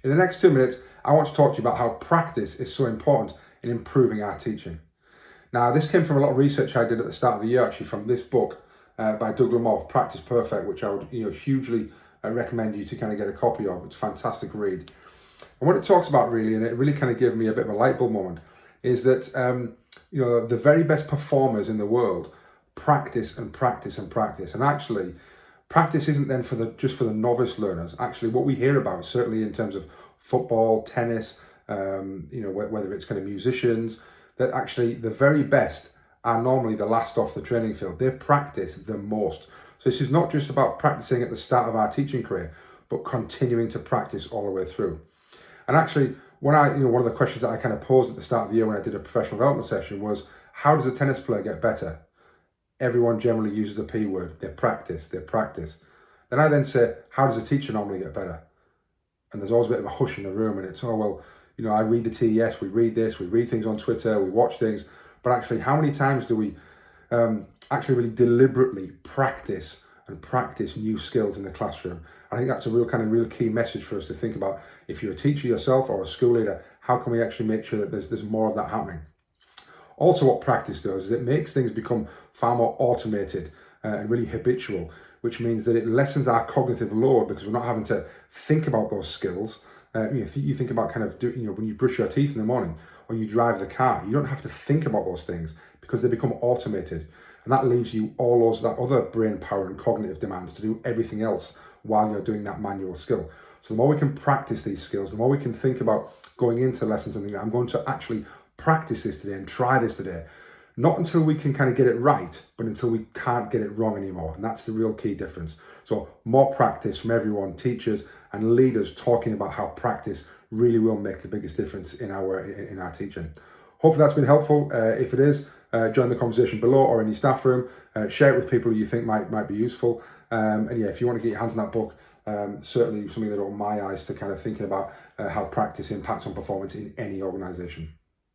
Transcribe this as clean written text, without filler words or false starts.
In the next 2 minutes, I want to talk to you about how practice is so important in improving our teaching. Now, this came from a lot of research I did at the start of the year, actually, from this book by Doug Lamore, Practice Perfect, which I would hugely recommend you to kind of get a copy of. It's a fantastic read. And what it talks about really, and it really kind of gave me a bit of a light bulb moment, is that the very best performers in the world practice and practice and practice. And actually, practice isn't then just for the novice learners. Actually, what we hear about, certainly in terms of football, tennis, whether it's kind of musicians, that actually the very best are normally the last off the training field. They practice the most. So this is not just about practicing at the start of our teaching career, but continuing to practice all the way through. And actually, one of the questions that I kind of posed at the start of the year when I did a professional development session was, how does a tennis player get better? Everyone generally uses the P word. They practice. Then I then say, how does a teacher normally get better? And there's always a bit of a hush in the room, and it's, I read the TES, we read this, we read things on Twitter, we watch things, but actually, how many times do we actually really deliberately practice new skills in the classroom? I think that's a real key message for us to think about. If you're a teacher yourself or a school leader, how can we actually make sure that there's more of that happening? Also, what practice does is it makes things become far more automated and really habitual, which means that it lessens our cognitive load because we're not having to think about those skills. If you think about when you brush your teeth in the morning or you drive the car, you don't have to think about those things because they become automated. And that leaves you that other brain power and cognitive demands to do everything else while you're doing that manual skill. So the more we can practice these skills, the more we can think about going into lessons and thinking, I'm going to actually practice this today and try this today. Not until we can kind of get it right, but until we can't get it wrong anymore. And that's the real key difference. So more practice from everyone, teachers and leaders, talking about how practice really will make the biggest difference in our teaching. Hopefully that's been helpful. If it is, join the conversation below or in your staff room. Share it with people who you think might be useful. If you want to get your hands on that book, certainly something that opened my eyes to kind of thinking about how practice impacts on performance in any organisation.